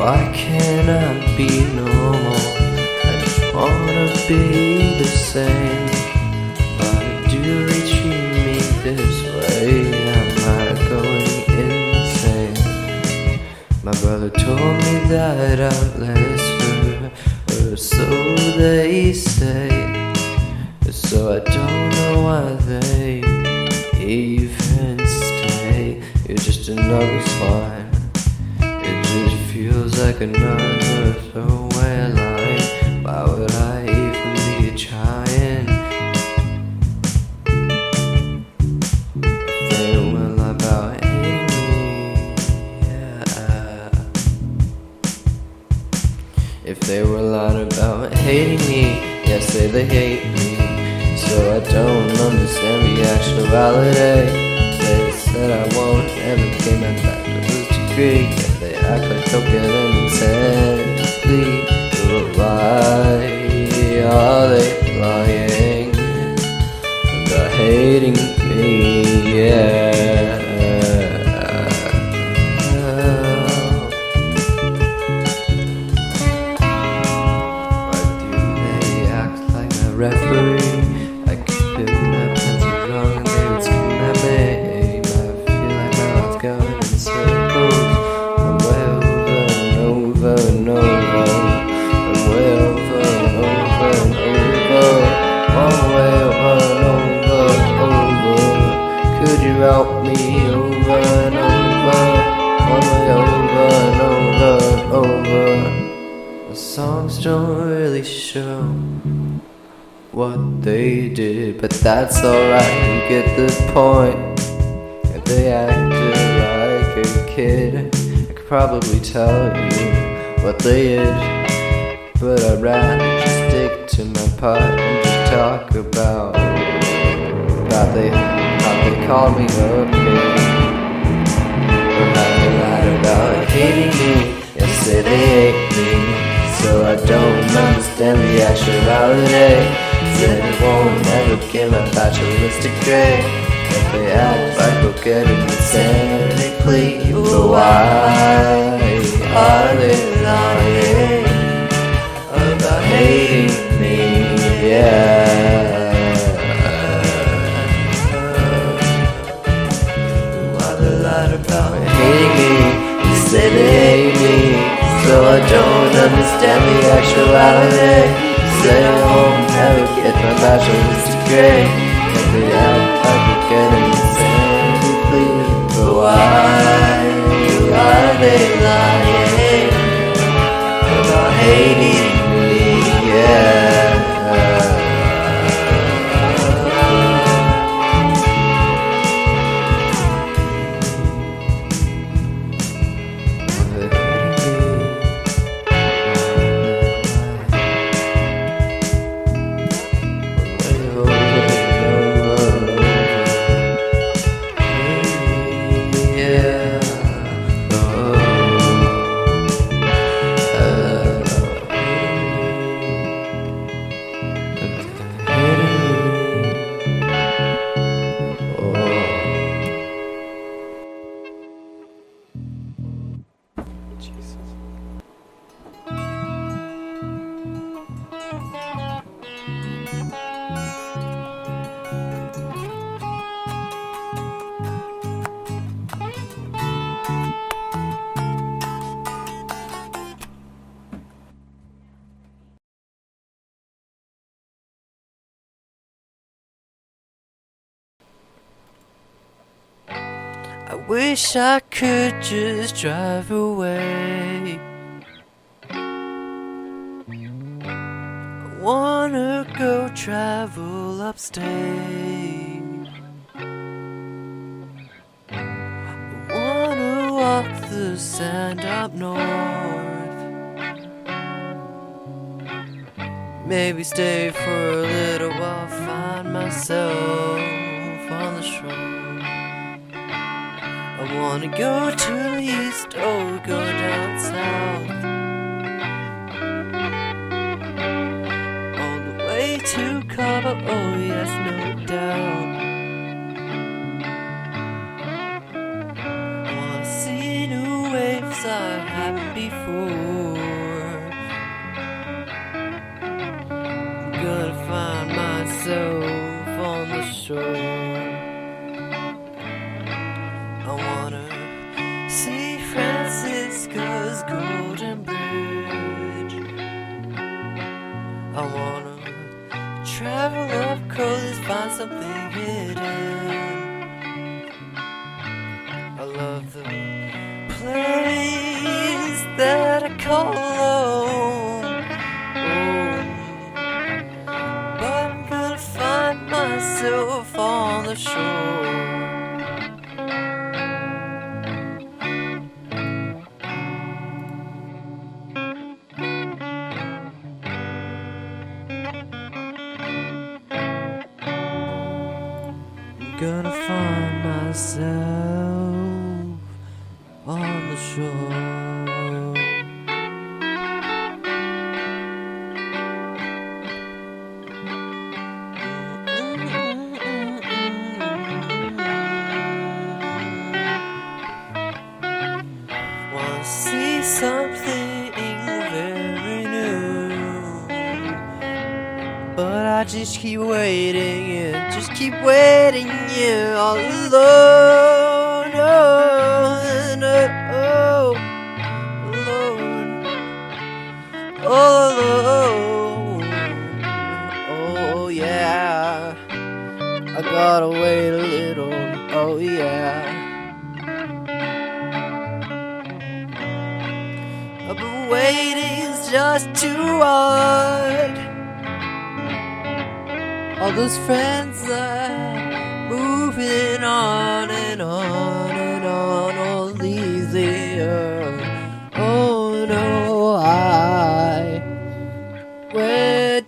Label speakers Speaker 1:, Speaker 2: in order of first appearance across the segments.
Speaker 1: Why can't I be normal? I just wanna be the same. Why do they treat me this way? Am I going insane? My brother told me that I'm less or so they say. So I don't know why they even stay. You're just another swine. It just feels like another throwaway line. Why would I even be trying? If they will about hating me, yeah. If they were lying about hating me, yes, say they hate me. So I don't understand the actuality. They said I won't ever get my bachelor's degree. Yeah, they act like they'll get an intensely. But why are they lying about hating me? Yeah. Why do they act like a referee? I could put my pencil wrong and they would scream at me. I feel like my heart's going in circles. I'm way over and over and over. I'm way over and over and over. One way over and over and over. Could you help me over and over? One way over and over and over. The songs don't really show what they did, but that's alright, you get the point. If they acted like a kid, I could probably tell you what they did. But I'd rather just stick to my part and just talk about how they called me a kid. Or how they lied about hating me, yes, say they hate me. So I don't understand the actuality. Said I won't ever get my bachelor's degree. If they act like we'll get an insanity plea. But why are they lying about hating me? Yeah. Why they lied about hating me? They say they hate me. So I don't understand the actuality. Say I won't ever get my bachelor's degree. If they act like we're getting insanity plea. But why are they lying about hating me? Yeah. I wish I could just drive away. I wanna go travel upstate. I wanna walk the sand up north. Maybe stay for a little while, find myself on the shore. I wanna go to the east or go down south, all the way to Cabo, oh yes, no doubt. I wanna see new wave lives I haven't before. I'm gonna find myself on the shore. I wanna see Francisco's golden bridge. I wanna travel up coast, find something hidden. I love the place that I call home. But I'm gonna find myself on the shore. Gonna find myself on the shore. Wanna see something very new, but I just keep waiting, yeah, just keep waiting, yeah, all alone, all alone, oh yeah, I gotta wait a little, oh yeah. But waiting's just too hard. All those friends are moving on and on and on, all easier. Oh no, where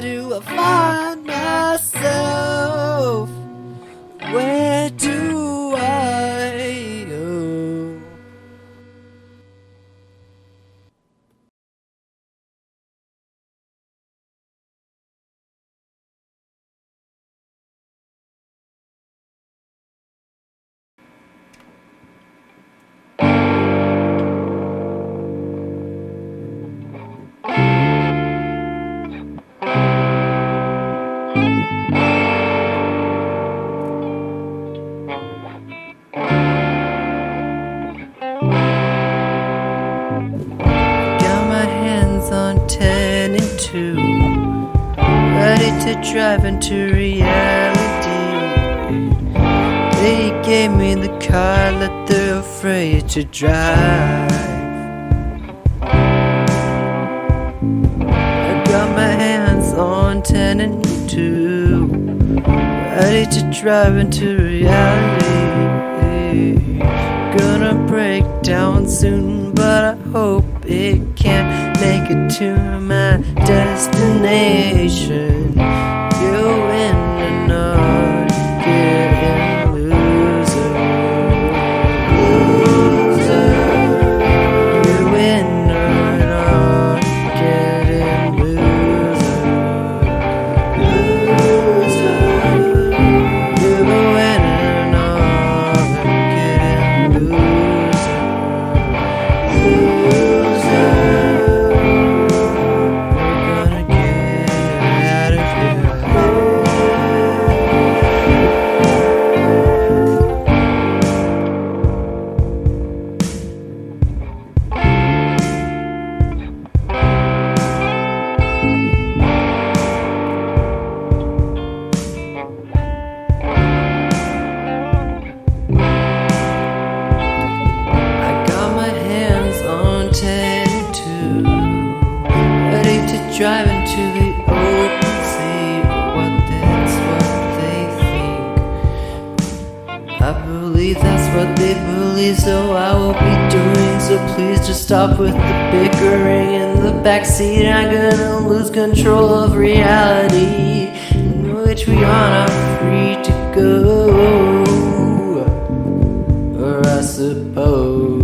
Speaker 1: do I find myself? Where do I go? On 10 and 2, ready to drive into reality. They gave me the car that they're afraid to drive. I got my hands on 10 and 2, ready to drive into reality. Gonna break down soon, but I hope it can make it to my destination. You win and not getting loser. You win and not getting loser. You win and not getting loser. Driving to the open sea, that's what they think. I believe that's what they believe, so I will be doing. So please just stop with the bickering in the backseat. I'm gonna lose control of reality, in which we are not free to go. Or I suppose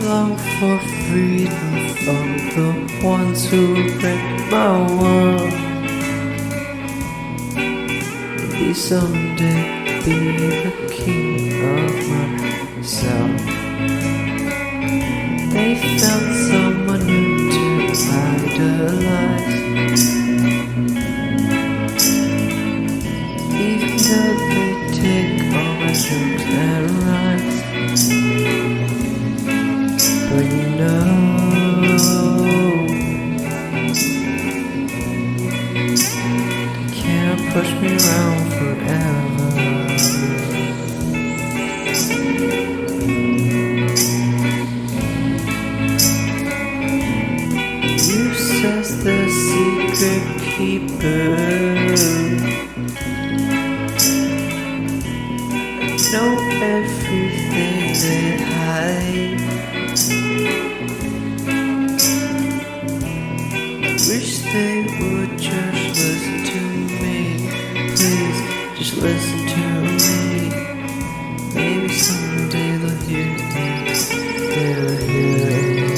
Speaker 1: long for freedom from the ones who break my world. Maybe someday be the king of myself. They found someone new to idolize, even though they take all my jokes and rhymes. But you know, they can't push me around forever. You says the secret keeper. Know everything they hide. Wish they would just listen to me. Please, just listen to me. Maybe someday they'll hear me. They'll hear me.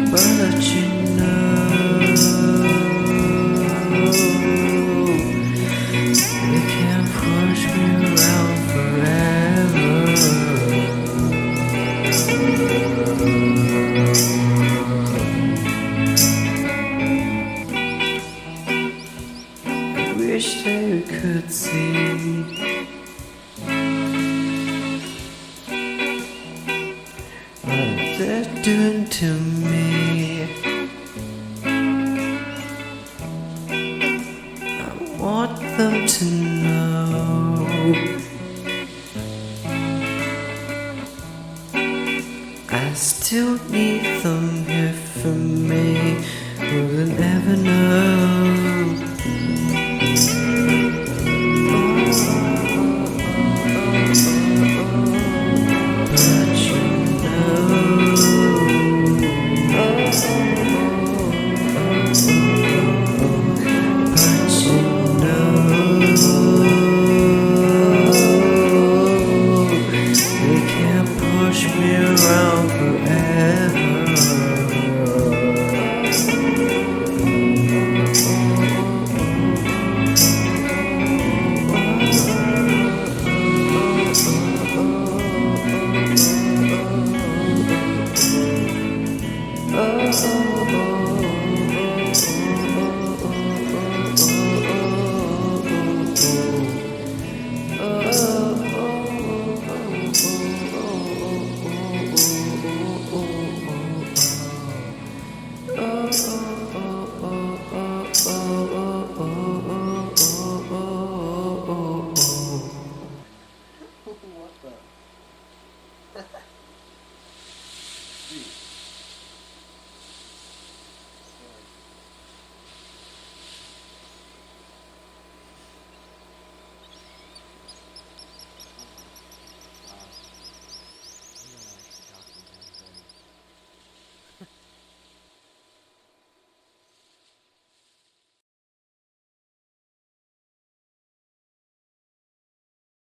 Speaker 1: But you know, you can't push me around forever. I wish they could see what they're doing to me. I want them to know